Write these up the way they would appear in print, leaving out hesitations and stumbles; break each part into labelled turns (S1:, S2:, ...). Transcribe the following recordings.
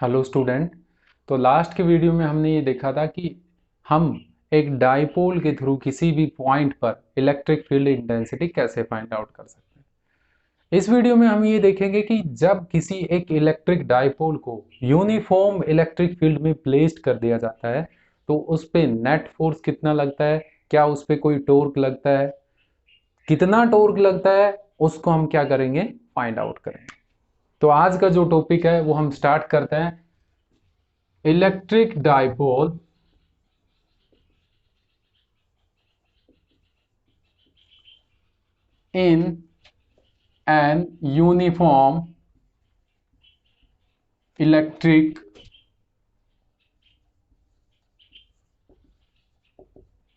S1: Hello student. तो last के video में हमने ये देखा था कि हम एक डाइपोल के थ्रू किसी भी पॉइंट पर इलेक्ट्रिक फील्ड इंटेंसिटी कैसे फाइंड आउट कर सकते हैं। इस वीडियो में हम ये देखेंगे कि जब किसी एक इलेक्ट्रिक डाइपोल को यूनिफॉर्म इलेक्ट्रिक फील्ड में प्लेस्ड कर दिया जाता है तो उस पे नेट फोर्स कितना लगता है, क्या उस पे कोई टॉर्क लगता है, कितना टॉर्क लगता है, उसको हम क्या करेंगे, फाइंड आउट करेंगे। तो आज का जो टॉपिक है वो हम स्टार्ट करते हैं। Electric dipole in an uniform electric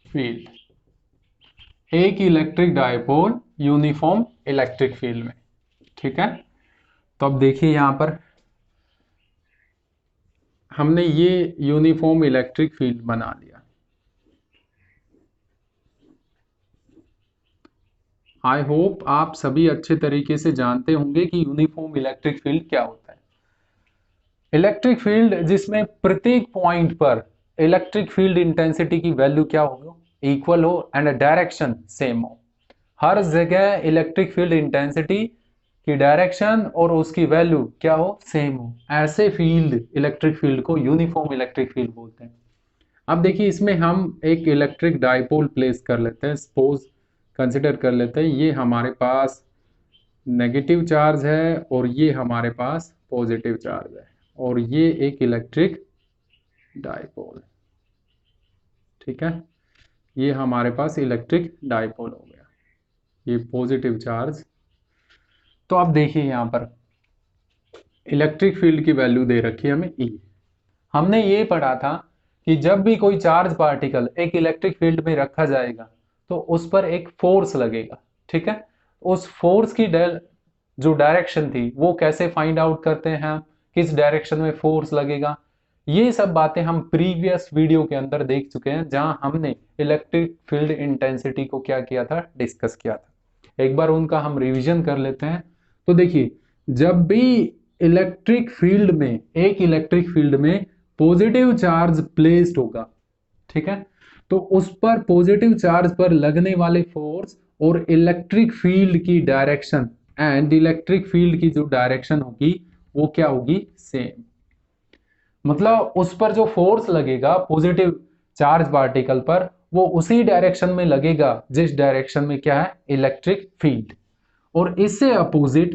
S1: field। एक electric dipole uniform electric field में, ठीक है। तो अब देखिए यहां पर हमने ये यूनिफॉर्म इलेक्ट्रिक फील्ड बना लिया। आई होप आप सभी अच्छे तरीके से जानते होंगे कि यूनिफॉर्म इलेक्ट्रिक फील्ड क्या होता है। इलेक्ट्रिक फील्ड जिसमें प्रत्येक पॉइंट पर इलेक्ट्रिक फील्ड इंटेंसिटी की वैल्यू क्या हो, इक्वल हो एंड डायरेक्शन सेम हो। हर जगह इलेक्ट्रिक फील्ड इंटेंसिटी की डायरेक्शन और उसकी वैल्यू क्या हो, सेम हो। ऐसे फील्ड इलेक्ट्रिक फील्ड को यूनिफॉर्म इलेक्ट्रिक फील्ड बोलते हैं। अब देखिए इसमें हम एक इलेक्ट्रिक डाइपोल प्लेस कर लेते हैं। सपोज कंसिडर कर लेते हैं ये हमारे पास नेगेटिव चार्ज है और ये हमारे पास पॉजिटिव चार्ज है और ये एक इलेक्ट्रिक डाइपोल, ठीक है। ये हमारे पास इलेक्ट्रिक डाइपोल हो गया, ये पॉजिटिव चार्ज। तो अब देखिए यहां पर इलेक्ट्रिक फील्ड की वैल्यू दे रखी है हमें E। हमने ये पढ़ा था कि जब भी कोई चार्ज पार्टिकल एक इलेक्ट्रिक फील्ड में रखा जाएगा तो उस पर एक फोर्स लगेगा, ठीक है। उस फोर्स की जो डायरेक्शन थी वो कैसे फाइंड आउट करते हैं हम, किस डायरेक्शन में फोर्स लगेगा, ये सब बातें हम प्रीवियस वीडियो के अंदर देख चुके हैं जहां हमने इलेक्ट्रिक फील्ड इंटेंसिटी को क्या किया था, डिस्कस किया था। एक बार उनका हम रिवीजन कर लेते हैं। तो देखिए जब भी इलेक्ट्रिक फील्ड में, एक इलेक्ट्रिक फील्ड में पॉजिटिव चार्ज प्लेस्ड होगा, ठीक है, तो उस पर पॉजिटिव चार्ज पर लगने वाले फोर्स और इलेक्ट्रिक फील्ड की डायरेक्शन एंड इलेक्ट्रिक फील्ड की जो डायरेक्शन होगी वो क्या होगी, सेम। मतलब उस पर जो फोर्स लगेगा पॉजिटिव चार्ज पार्टिकल पर वो उसी डायरेक्शन में लगेगा जिस डायरेक्शन में क्या है, इलेक्ट्रिक फील्ड। और इससे अपोजिट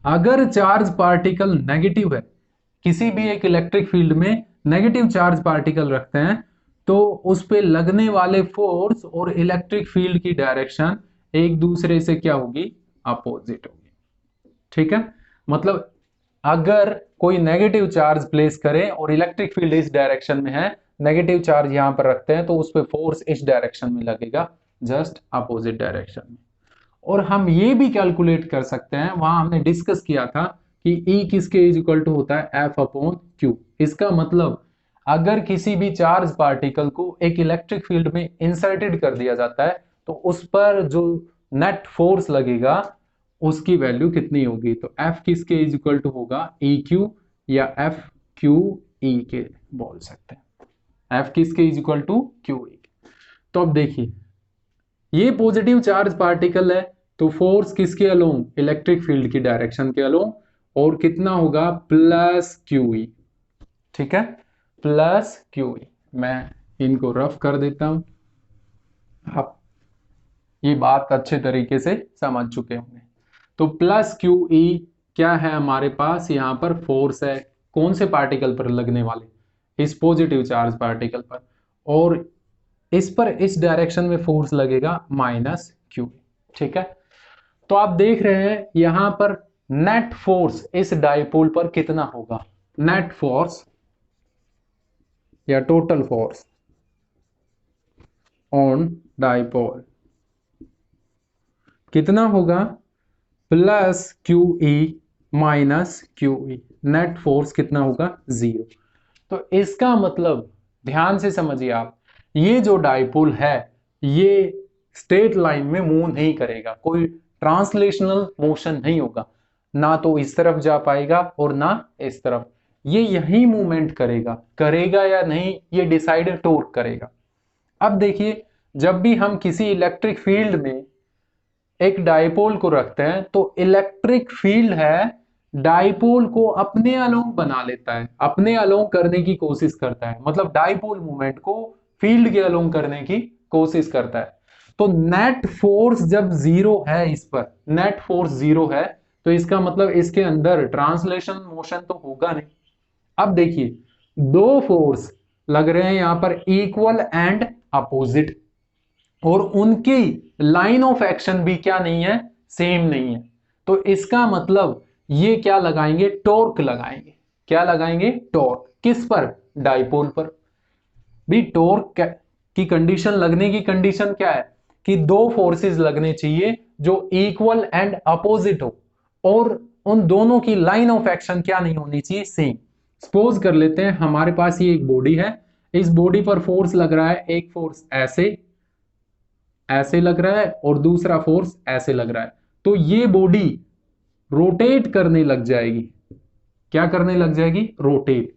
S1: अगर चार्ज पार्टिकल नेगेटिव है, किसी भी एक इलेक्ट्रिक फील्ड में नेगेटिव चार्ज पार्टिकल रखते हैं तो उस पे लगने वाले फोर्स और इलेक्ट्रिक फील्ड की डायरेक्शन एक दूसरे से क्या होगी, अपोजिट होगी, ठीक है। मतलब अगर कोई नेगेटिव चार्ज प्लेस करे और इलेक्ट्रिक फील्ड इस डायरेक्शन में है, नेगेटिव चार्ज यहां पर रखते हैं तो उस पे फोर्स इस डायरेक्शन में लगेगा, जस्ट अपोजिट डायरेक्शन में। और हम ये भी कैलकुलेट कर सकते हैं, वहां हमने डिस्कस किया था कि E किसके इज इक्वल टू होता है, F/Q। इसका मतलब अगर किसी भी चार्ज पार्टिकल को एक इलेक्ट्रिक फील्ड में इंसर्टेड कर दिया जाता है तो उस पर जो नेट फोर्स लगेगा उसकी वैल्यू कितनी होगी, तो F किसके इज इक्वल टू होगा, EQ या FQE के बोल सकते हैं। F किसके इज इक्वल टू QE। तो अब देखिए ये पॉजिटिव चार्ज पार्टिकल है तो फोर्स किसके अलोंग, इलेक्ट्रिक फील्ड की डायरेक्शन के अलोंग, और कितना होगा, प्लस QE, ठीक है, प्लस QE। मैं इनको रफ कर देता हूं, आप ये बात अच्छे तरीके से समझ चुके होंगे। तो प्लस QE क्या है हमारे पास, यहां पर फोर्स है कौन से पार्टिकल पर लगने वाले, इस पॉजिटिव चार्ज पार्टिकल पर, और इस पर इस डायरेक्शन में फोर्स लगेगा माइनस QE, ठीक है। तो आप देख रहे हैं यहां पर नेट फोर्स इस डाइपोल पर कितना होगा, नेट फोर्स या टोटल फोर्स ऑन डाइपोल कितना होगा, plus QE minus QE। Net force कितना होगा, 0। तो इसका मतलब ध्यान से समझिए आप, ये जो डाइपोल है ये स्ट्रेट लाइन में मूव नहीं करेगा, कोई ट्रांसलेशनल मोशन नहीं होगा। ना तो इस तरफ जा पाएगा और ना इस तरफ। ये यही मूवमेंट करेगा, करेगा या नहीं ये डिसाइड टॉर्क करेगा। अब देखिए, जब भी हम किसी इलेक्ट्रिक फील्ड में एक डाइपोल को रखते हैं तो इलेक्ट्रिक फील्ड है डाइपोल को अपने अलोंग बना लेता है, अपने अलोंग करने की कोशिश करता है, मतलब डाइपोल मूवमेंट को फील्ड के अलोंग करने की कोशिश करता है। तो नेट फोर्स जब जीरो है, इस पर नेट फोर्स जीरो है, तो इसका मतलब इसके अंदर ट्रांसलेशन मोशन तो होगा नहीं। अब देखिए, दो फोर्स लग रहे हैं यहां पर इक्वल एंड अपोजिट, और उनकी लाइन ऑफ एक्शन भी क्या नहीं है, सेम नहीं है। तो इसका मतलब ये क्या लगाएंगे, टॉर्क लगाएंगे। क्या लगाएंगे, टॉर्क। किस पर, डाइपोल पर। भी टॉर्क की कंडीशन लगने की कंडीशन क्या है कि दो फोर्सेस लगने चाहिए जो इक्वल एंड अपोजिट हो, और उन दोनों की लाइन ऑफ एक्शन क्या नहीं होनी चाहिए, सेम। सपोज कर लेते हैं हमारे पास ये एक बॉडी है, इस बॉडी पर फोर्स लग रहा है, एक फोर्स ऐसे ऐसे लग रहा है और दूसरा फोर्स ऐसे लग रहा है। तो ये बॉडी रोटेट करने लग जाएगी। क्या करने लग जाएगी, रोटेट।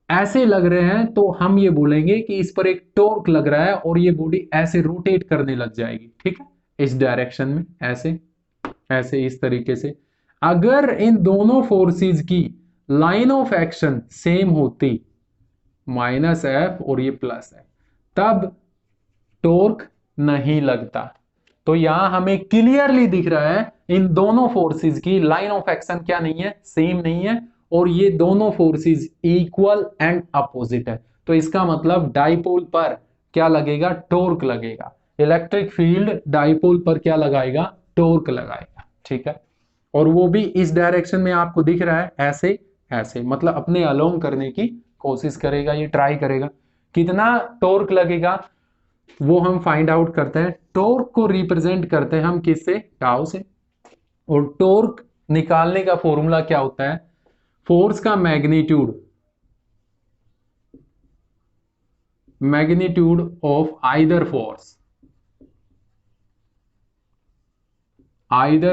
S1: ऐसे लग रहे हैं तो हम ये बोलेंगे कि इस पर एक टॉर्क लग रहा है और ये बॉडी ऐसे रोटेट करने लग जाएगी, ठीक है, इस डायरेक्शन में, ऐसे ऐसे इस तरीके से। अगर इन दोनों फोर्सेस की लाइन ऑफ एक्शन सेम होती, माइनस एफ और ये प्लस एफ, तब टॉर्क नहीं लगता। तो यहां हमें क्लियरली दिख रहा है इन दोनों फोर्सेस की लाइन ऑफ एक्शन क्या नहीं है, सेम नहीं है, और ये दोनों फोर्सेस इक्वल एंड अपोजिट है। तो इसका मतलब डाइपोल पर क्या लगेगा, टॉर्क लगेगा। इलेक्ट्रिक फील्ड डाइपोल पर क्या लगाएगा, टॉर्क लगाएगा, ठीक है। और वो भी इस डायरेक्शन में आपको दिख रहा है, ऐसे ऐसे, मतलब अपने अलोंग करने की कोशिश करेगा, ये ट्राई करेगा। कितना टॉर्क लगेगा वो हम फाइंड आउट करते हैं। टॉर्क को रिप्रेजेंट करते हैं हम किससे, टाउ से। और टॉर्क निकालने का फॉर्मूला क्या होता है, फोर्स का magnitude, magnitude of either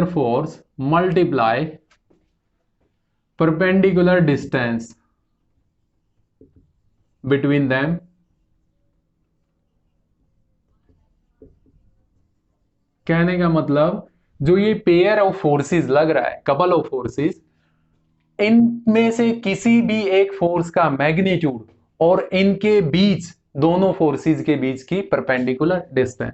S1: force multiply perpendicular distance between them, कहने का मतलब जो ये पेयर ऑफ फोर्सेस लग रहा है, कपल ऑफ फोर्सेस, इनमें से किसी भी एक फोर्स का मैग्नीट्यूड और इनके बीच, दोनों फोर्सेस के बीच की परपेंडिकुलर डिस्टेंस।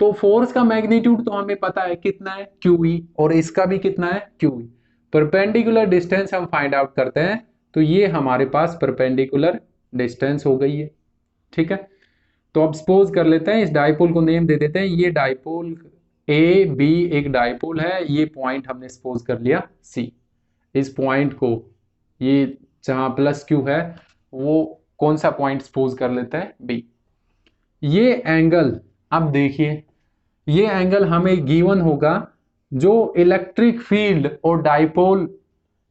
S1: तो फोर्स का मैग्नीट्यूड तो हमें पता है कितना है, QE, और इसका भी कितना है, QE। परपेंडिकुलर डिस्टेंस हम फाइंड आउट करते हैं, तो ये हमारे पास परपेंडिकुलर डिस्टेंस हो गई है, ठीक है। तो अब सपोज कर लेते हैं, इस डाइपोल को नेम दे देते हैं, ये डाइपोल AB एक डाइपोल है, ये पॉइंट हमने सपोज कर लिया C। इस पॉइंट को, ये जहां प्लस Q है, वो कौन सा पॉइंट सपोज कर लेते हैं, B। ये एंगल, अब देखिए, ये एंगल हमें गिवन होगा जो इलेक्ट्रिक फील्ड और डाइपोल,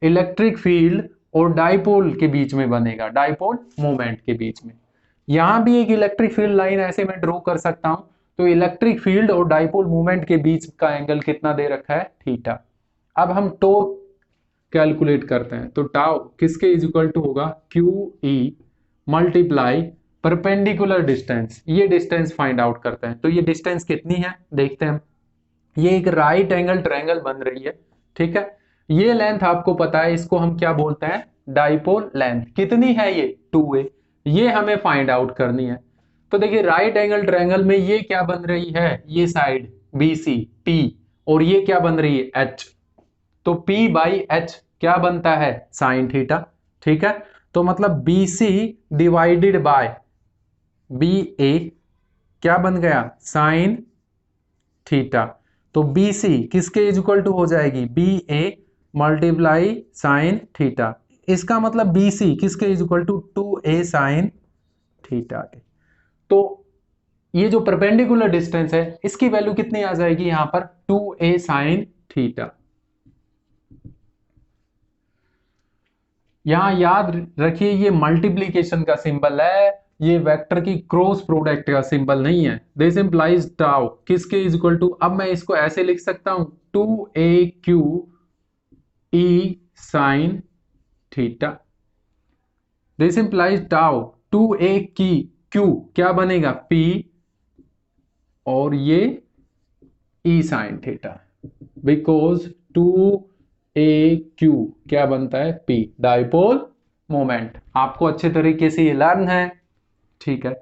S1: इलेक्ट्रिक फील्ड और डाइपोल के बीच में बनेगा, डाइपोल मोमेंट के बीच में। यहां भी एक इलेक्ट्रिक फील्ड लाइन ऐसे मैं ड्रॉ कर सकता हूं। तो इलेक्ट्रिक फील्ड और डाइपोल मूवमेंट के बीच का एंगल कितना दे रखा है, थीटा। अब हम टॉर्क कैलकुलेट करते हैं, तो टाउ किसके इज इक्वल टू होगा, QE मल्टीप्लाई परपेंडिकुलर डिस्टेंस, ये डिस्टेंस फाइंड आउट करते हैं। तो ये डिस्टेंस कितनी है देखते हैं हम। ये एक राइट एंगल ट्रायंगल बन रही है, ठीक है। ये लेंथ आपको पता है, इसको हम क्या बोलते हैं, डाइपोल लेंथ। कितनी है ये, 2a। ये हमें फाइंड आउट करनी है। तो देखिए, राइट एंगल ट्रायंगल में ये क्या बन रही है, ये साइड BC P, और ये क्या बन रही है, H। तो P/H क्या बनता है, साइन थीटा, ठीक है। तो मतलब BC डिवाइडेड बाय BA क्या बन गया, साइन थीटा। तो BC किसके इज इक्वल टू हो जाएगी, BA मल्टीप्लाई साइन थीटा। इसका मतलब BC किसके is equal to 2a sine theta के। तो ये जो परपेंडिकुलर डिस्टेंस है, इसकी वैल्यू कितनी आ जाएगी यहां पर, 2a साइन थीटा। यहां याद रखिए, ये मल्टीप्लीकेशन का सिंबल है, ये वेक्टर की क्रॉस प्रोडक्ट का सिंबल नहीं है। दिस इंप्लाइज टाउ किसके इज इक्वल टू, अब मैं इसको ऐसे लिख सकता हूं, 2aq E sine theta. This implies tau 2a की क्यू क्या बनेगा P और ये ई साइन थीटा, बिकॉज 2aq क्या बनता है P, डाइपोल मोमेंट। आपको अच्छे तरीके से ये लर्न है, ठीक है।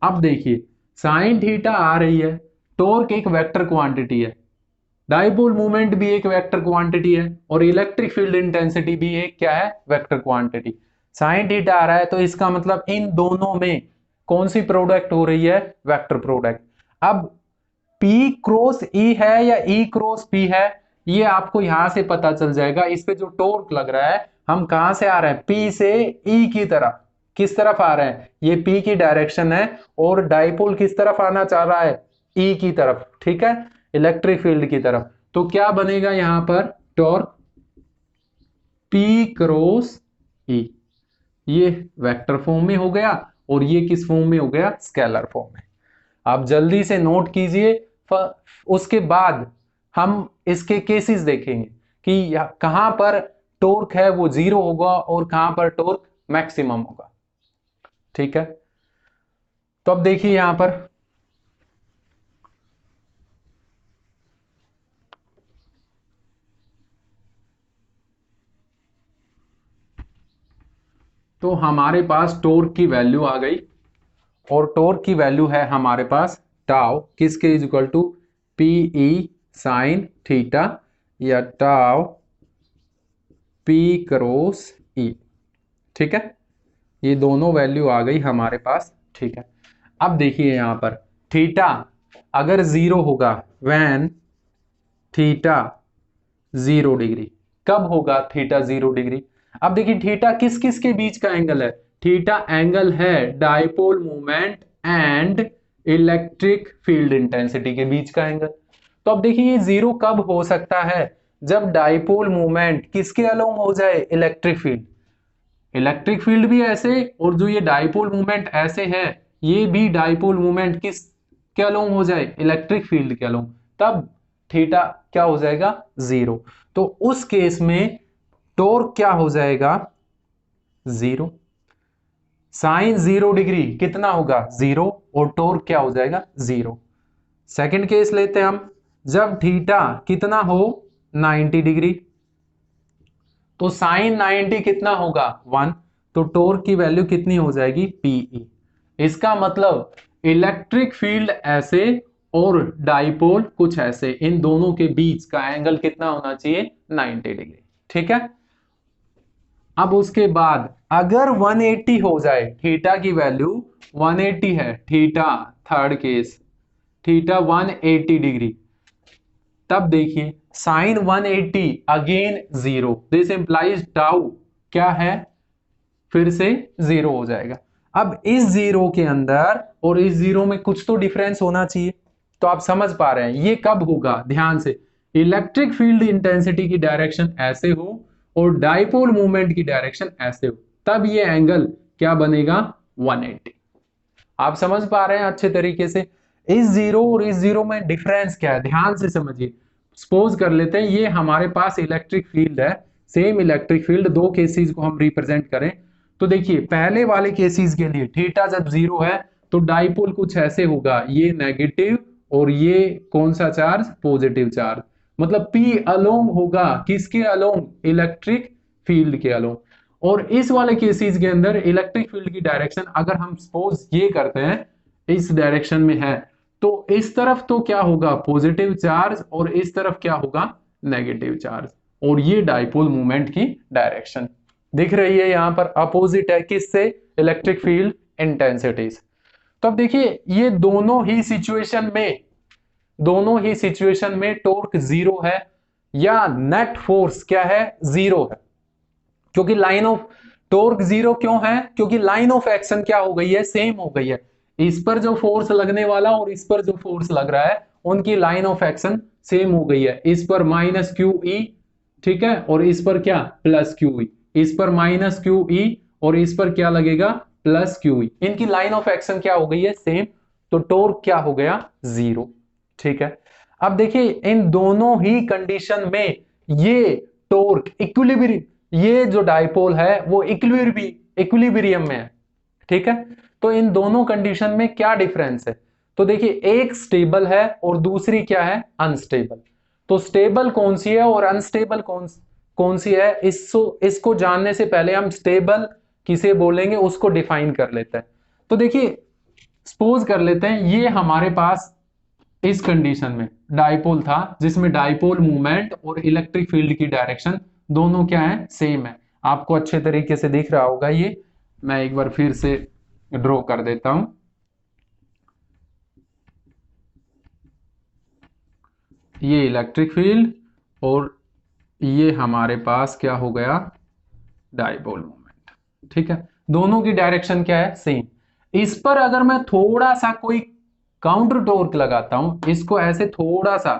S1: अब देखिए साइन थीटा आ रही है, टॉर्क एक वेक्टर क्वांटिटी है, डाइपोल मोमेंट भी एक वेक्टर क्वांटिटी है, और इलेक्ट्रिक फील्ड इंटेंसिटी भी एक क्या है, वेक्टर क्वांटिटी। साइन थीटा आ रहा है तो इसका मतलब इन दोनों में कौन सी प्रोडक्ट हो रही है, वेक्टर प्रोडक्ट। अब P क्रॉस E है या E क्रॉस P है, ये आपको यहां से पता चल जाएगा। इस पे जो टॉर्क लग रहा है, हम कहां से आ रहे हैं, P से E की तरफ। किस तरफ आ रहे हैं, ये P की डायरेक्शन है, और डाइपोल किस तरफ आना चाह रहा है, E की तरफ, ठीक है, इलेक्ट्रिक फील्ड की तरफ। तो क्या बनेगा यहां पर, टॉर्क P क्रॉस E, ये वेक्टर फॉर्म में हो गया, और ये किस फॉर्म में हो गया, स्केलर फॉर्म में। आप जल्दी से नोट कीजिए, उसके बाद हम इसके केसेस देखेंगे कि कहां पर टॉर्क है वो 0 होगा और कहां पर टॉर्क मैक्सिमम होगा, ठीक है। तो अब देखिए यहां पर तो हमारे पास टॉर्क की वैल्यू आ गई, और टॉर्क की वैल्यू है हमारे पास टाउ किसके is equal to P E sine theta, या टाउ पी क्रॉस ई, ठीक है। ये दोनों वैल्यू आ गई हमारे पास, ठीक है। अब देखिए यहां पर थीटा अगर 0 होगा, व्हेन थीटा 0 डिग्री, कब होगा थीटा 0 डिग्री। अब देखिए थीटा किस किस के बीच का एंगल है, थीटा एंगल है dipole moment and electric field intensity के बीच का एंगल। तो अब देखिए ये 0 कब हो सकता है, जब डाइपोल मोमेंट किसके अलोंग हो जाए, इलेक्ट्रिक फील्ड। इलेक्ट्रिक फील्ड भी ऐसे, और जो ये डाइपोल मूवमेंट ऐसे है, ये भी डाइपोल मूवमेंट किस के अलोंग हो जाए, इलेक्ट्रिक फील्ड के अलोंग, तब थीटा क्या हो जाएगा, 0। तो उस केस में टॉर्क क्या हो जाएगा, 0। साइन 0 डिग्री कितना होगा, 0, और टॉर्क क्या हो जाएगा, 0। सेकंड केस लेते हैं हम, जब थीटा कितना हो, 90 डिग्री, तो साइन 90 कितना होगा, 1, तो टॉर्क की वैल्यू कितनी हो जाएगी, Pe। इसका मतलब इलेक्ट्रिक फील्ड ऐसे और डाइपोल कुछ ऐसे, इन दोनों के बीच का एंगल कितना होना चाहिए, 90 डिग्री, ठीक है। अब उसके बाद अगर 180 हो जाए, थीटा की वैल्यू 180 है, theta third case, theta 180 degree, तब देखिए sine 180 again 0, this implies tau क्या है, फिर से 0 हो जाएगा। अब इस 0 के अंदर और इस 0 में कुछ तो डिफरेंस होना चाहिए, तो आप समझ पा रहे हैं ये कब होगा, ध्यान से, इलेक्ट्रिक फील्ड इंटेंसिटी की डायरेक्शन ऐसे हो और डाइपोल मूवमेंट की डायरेक्शन ऐसे हो, तब ये एंगल क्या बनेगा, 180। आप समझ पा रहे हैं अच्छे तरीके से। इस 0 और इस 0 में डिफरेंस क्या है, ध्यान से समझिए। सपोज कर लेते हैं ये हमारे पास इलेक्ट्रिक फील्ड है, सेम इलेक्ट्रिक फील्ड, दो केसेस को हम रिप्रेजेंट करें। तो देखिए पहले वाले केसेस के लिए थीटा जब 0 है तो डाइपोल कुछ ऐसे होगा, ये नेगेटिव और ये कौन सा चार्ज, पॉजिटिव चार्ज, मतलब P अलोंग होगा किसके अलोंग, इलेक्ट्रिक फील्ड के अलोंग। और इस वाले केसेस के अंदर इलेक्ट्रिक फील्ड की डायरेक्शन अगर हम सपोज ये करते हैं इस डायरेक्शन में है, तो इस तरफ तो क्या होगा, पॉजिटिव चार्ज, और इस तरफ क्या होगा, नेगेटिव चार्ज, और ये डाइपोल मूवमेंट की डायरेक्शन दिख रही है यहां पर, अपोजिट है किससे, इलेक्ट्रिक फील्ड इंटेंसिटीज। तो अब देखिए ये दोनों ही सिचुएशन में टॉर्क 0 है, या नेट फोर्स क्या है, 0 है, क्योंकि लाइन ऑफ टॉर्क 0 क्यों है, क्योंकि लाइन ऑफ एक्शन क्या हो गई है, सेम हो गई है। इस पर जो फोर्स लगने वाला और इस पर जो फोर्स लग रहा है, उनकी लाइन ऑफ एक्शन सेम हो गई है। इस पर माइनस क्यू ई, ठीक है, और इस पर क्या, प्लस क्यू ई, इस पर माइनस क्यू ई और इस पर क्या लगेगा, प्लस क्यू ई, इनकी लाइन ऑफ एक्शन क्या हो गई है, सेम, तो टॉर्क क्या हो गया, 0, ठीक है। अब देखिए इन दोनों ही कंडीशन में ये टॉर्क इक्विलिब्रियम, ये जो डाइपोल है वो इक्विलिब्रियम में है, ठीक है। तो इन दोनों कंडीशन में क्या डिफरेंस है, तो देखिए एक स्टेबल है और दूसरी क्या है, अनस्टेबल। तो स्टेबल कौन सी है और अनस्टेबल कौन सी है, इसको जानने से पहले हम स्टेबल किसे बोलेंगे उसको डिफाइन कर लेते हैं। तो देखिए सपोज कर लेते हैं ये हमारे पास इस कंडीशन में डाइपोल था जिसमें डाइपोल मूवमेंट और इलेक्ट्रिक फील्ड की डायरेक्शन दोनों क्या है, सेम है। आपको अच्छे तरीके से दिख रहा होगा, ये मैं एक बार फिर से ड्रॉ कर देता हूं। ये इलेक्ट्रिक फील्ड और ये हमारे पास क्या हो गया, डाइपोल मोमेंट, ठीक है। दोनों की डायरेक्शन क्या है, सेम। इस पर अगर मैं थोड़ा सा कोई काउंटर टॉर्क लगाता हूं, इसको ऐसे थोड़ा सा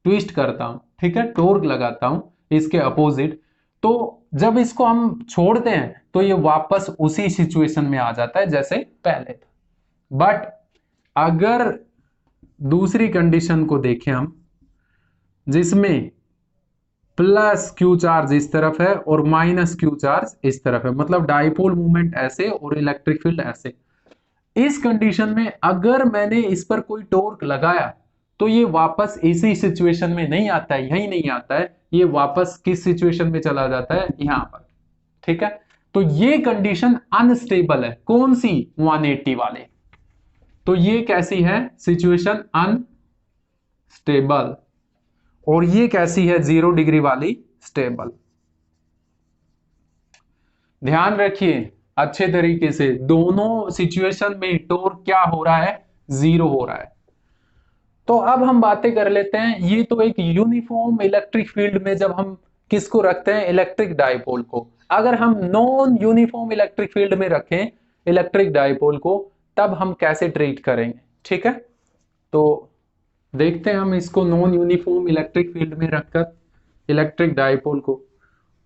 S1: ट्विस्ट करता हूं, ठीक है, टॉर्क लगाता हूं इसके अपोजिट, तो जब इसको हम छोड़ते हैं तो ये वापस उसी सिचुएशन में आ जाता है जैसे पहले था। बट अगर दूसरी कंडीशन को देखें हम, जिसमें प्लस क्यू चार्ज इस तरफ है और माइनस क्यू चार्ज इस तरफ है, मतलब डाइपोल मूवमेंट ऐसे और इलेक्ट्रिक फील्ड ऐसे, इस कंडीशन में अगर मैंने इस पर कोई टॉर्क लगाया तो ये वापस इसी सिचुएशन में नहीं आता है, यही नहीं आता है, ये वापस किस सिचुएशन में चला जाता है, यहां पर, ठीक है। तो ये कंडीशन अनस्टेबल है, कौन सी, 180 वाले। तो ये कैसी है, सिचुएशन अनस्टेबल, और ये कैसी है, 0 डिग्री वाली स्टेबल। ध्यान रखिए अच्छे तरीके से, दोनों सिचुएशन में टॉर्क क्या हो रहा है, 0 हो रहा है। तो अब हम बातें कर लेते हैं, ये तो एक यूनिफॉर्म इलेक्ट्रिक फील्ड में जब हम किसको रखते हैं, इलेक्ट्रिक डाइपोल को। अगर हम नॉन यूनिफॉर्म इलेक्ट्रिक फील्ड में रखें इलेक्ट्रिक डाइपोल को, तब हम कैसे ट्रीट करेंगे, ठीक है। तो देखते हैं हम इसको नॉन यूनिफॉर्म इलेक्ट्रिक फील्ड में रखकर इलेक्ट्रिक डाइपोल को,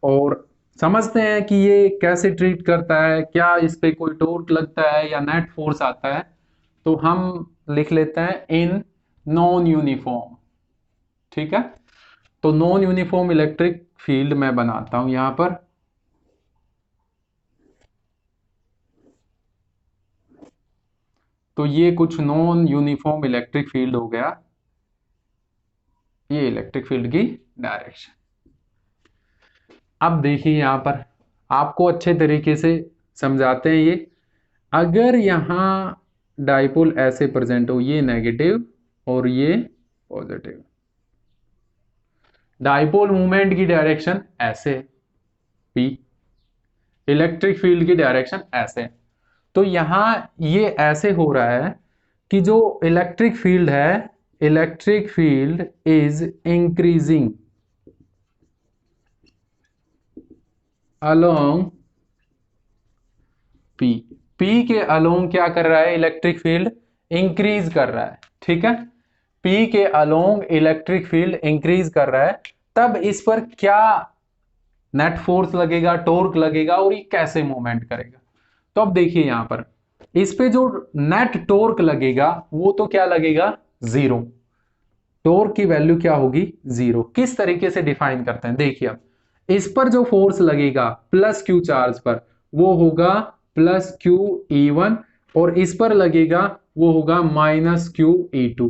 S1: और समझते हैं कि ये कैसे ट्रीट करता है, क्या इस पे कोई टॉर्क लगता है या नेट फोर्स आता है। तो हम लिख लेते हैं इन नॉन यूनिफॉर्म, ठीक है। तो नॉन यूनिफॉर्म इलेक्ट्रिक फील्ड मैं बनाता हूं यहां पर, तो ये कुछ नॉन यूनिफॉर्म इलेक्ट्रिक फील्ड हो गया, ये इलेक्ट्रिक फील्ड की डायरेक्शन। अब देखिए यहां पर आपको अच्छे तरीके से समझाते हैं ये, अगर यहां डाइपोल ऐसे प्रेजेंट हो, ये नेगेटिव और ये पॉजिटिव, डाइपोल मूवमेंट की डायरेक्शन ऐसे पी, इलेक्ट्रिक फील्ड की डायरेक्शन ऐसे, तो यहां ये ऐसे हो रहा है कि जो इलेक्ट्रिक फील्ड है, electric field is increasing along P, P के अलोंग क्या कर रहा है, इलेक्ट्रिक फील्ड इंक्रीज कर रहा है, ठीक है। पी के अलोंग इलेक्ट्रिक फील्ड इंक्रीज कर रहा है, तब इस पर क्या नेट फोर्स लगेगा, टॉर्क लगेगा, और ये कैसे मूवमेंट करेगा। तो अब देखिए यहां पर इस पे जो नेट टॉर्क लगेगा वो तो क्या लगेगा, 0, टॉर्क की वैल्यू क्या होगी, 0। किस तरीके से डिफाइन करते हैं, देखिए अब इस पर जो फोर्स लगेगा प्लस क्यू चार्ज पर, वो होगा प्लस क्यू E1, और इस पर लगेगा वो होगा माइनस क्यू E2।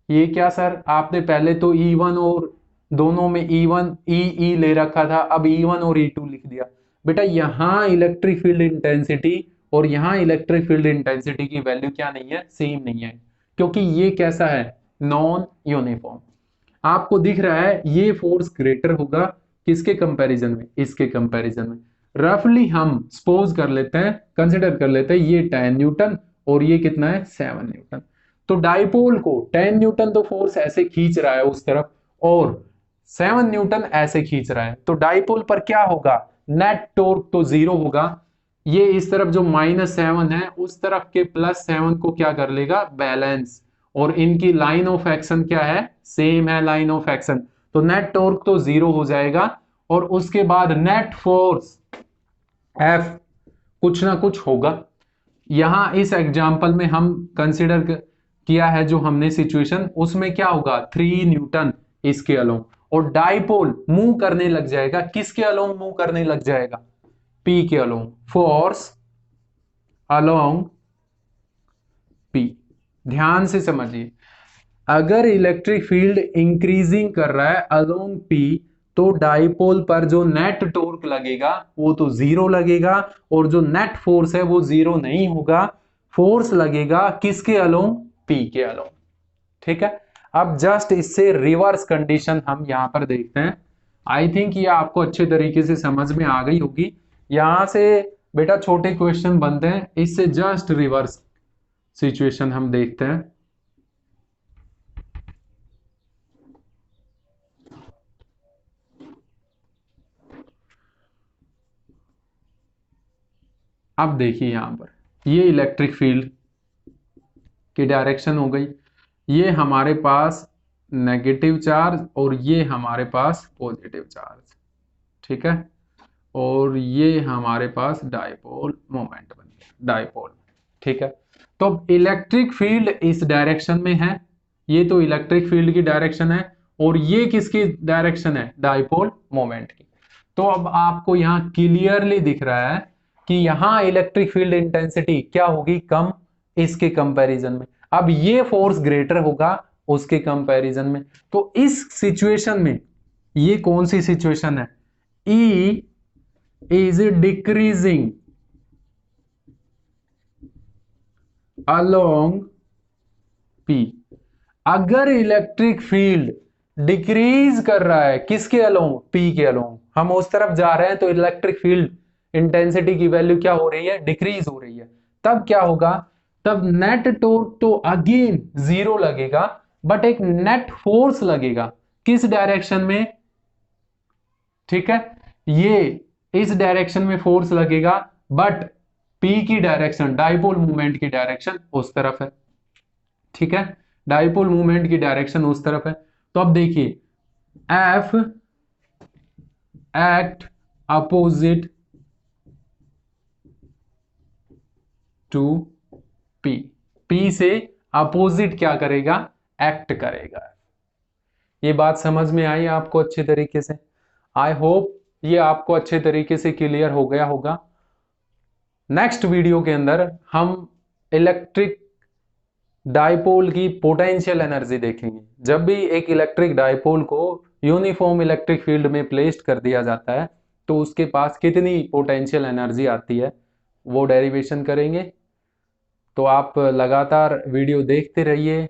S1: ये क्या सर, आपने पहले तो E1 और दोनों में E1 E ले रखा था, अब E1 और E2 लिख दिया। बेटा यहां इलेक्ट्रिक फील्ड इंटेंसिटी और यहां इलेक्ट्रिक फील्ड इंटेंसिटी की वैल्यू क्या नहीं है, सेम नहीं है, क्योंकि ये कैसा है, नॉन यूनिफॉर्म। आपको दिख रहा है ये फोर्स ग्रेटर होगा किसके कंपैरिजन में, इसके कंपैरिजन में। रफली हम सपोज कर लेते हैं, कंसिडर कर लेते हैं ये 10 न्यूटन और ये कितना है, 7 न्यूटन। तो डाइपोल को 10 न्यूटन तो फोर्स ऐसे खींच रहा है उस तरफ, और 7 न्यूटन ऐसे खींच रहा है, तो डाइपोल पर क्या होगा, नेट टॉर्क तो 0 होगा। ये इस तरफ जो -7 है उस तरफ के +7 को क्या कर लेगा, बैलेंस, और इनकी लाइन ऑफ एक्शन क्या है, सेम है लाइन ऑफ एक्शन, तो नेट टॉर्क तो 0 हो जाएगा। और उसके बाद नेट फोर्स F कुछ ना कुछ होगा। यहां इस एग्जांपल में हम कंसीडर किया है जो हमने सिचुएशन, उसमें क्या होगा, 3 न्यूटन इसके अलोंग, और डाइपोल मूव करने लग जाएगा, किसके अलोंग मूव करने लग जाएगा, पी के अलोंग, फोर्स अलोंग पी। ध्यान से समझिए, अगर इलेक्ट्रिक फील्ड इंक्रीजिंग कर रहा है अलोंग पी, तो डाइपोल पर जो नेट टॉर्क लगेगा वो तो जीरो लगेगा, और जो नेट फोर्स है वो जीरो नहीं होगा, फोर्स लगेगा किसके अलोंग, पी के अलोंग। ठीक है, अब जस्ट इससे रिवर्स कंडीशन हम यहां पर देखते हैं। आई थिंक ये आपको अच्छे तरीके से समझ में आ गई होगी। यहां से बेटा छोटे क्वेश्चन बनते हैं, इससे जस्ट रिवर्स सिचुएशन हम देखते हैं। अब देखिए यहां पर ये इलेक्ट्रिक फील्ड की डायरेक्शन हो गई, ये हमारे पास नेगेटिव चार्ज और ये हमारे पास पॉजिटिव चार्ज, ठीक है, और ये हमारे पास डाइपोल मोमेंट बन गया, डाइपोल। ठीक है, तो अब इलेक्ट्रिक फील्ड इस डायरेक्शन में है, ये तो इलेक्ट्रिक फील्ड की डायरेक्शन है, और ये किसकी डायरेक्शन है, डाइपोल मोमेंट की। तो अब आपको यहां क्लियरली दिख रहा है कि यहां इलेक्ट्रिक फील्ड इंटेंसिटी क्या होगी, कम, इसके कंपैरिजन में। अब ये फोर्स ग्रेटर होगा उसके कंपैरिजन में। तो इस सिचुएशन में ये कौन सी सिचुएशन है, E is decreasing along P। अगर इलेक्ट्रिक फील्ड डिक्रीज कर रहा है किसके अलोंग, P के अलोंग, हम उस तरफ जा रहे हैं, तो इलेक्ट्रिक फील्ड इंटेंसिटी की वैल्यू क्या हो रही है, डिक्रीज हो रही है। तब क्या होगा, तब नेट टॉर्क तो अगेन जीरो लगेगा, बट एक नेट फोर्स लगेगा किस डायरेक्शन में, ठीक है, ये इस डायरेक्शन में फोर्स लगेगा, बट पी की डायरेक्शन, डाइपोल मूवमेंट की डायरेक्शन उस तरफ है। ठीक है, डाइपोल मूवमेंट की डायरेक्शन उस तरफ है। तो अब देखिए, F act opposite to P, P से अपोजिट क्या करेगा, एक्ट करेगा। ये बात समझ में आई आपको अच्छे तरीके से? आई होप ये आपको अच्छे तरीके से क्लियर हो गया होगा। नेक्स्ट वीडियो के अंदर हम इलेक्ट्रिक डाइपोल की पोटेंशियल एनर्जी देखेंगे। जब भी एक इलेक्ट्रिक डाइपोल को यूनिफॉर्म इलेक्ट्रिक फील्ड में प्लेस्ड कर दिया जाता है, तो उसके पास कितनी पोटेंशियल एनर्जी आती है, वो डेरिवेशन करेंगे। तो आप लगातार वीडियो देखते रहिए।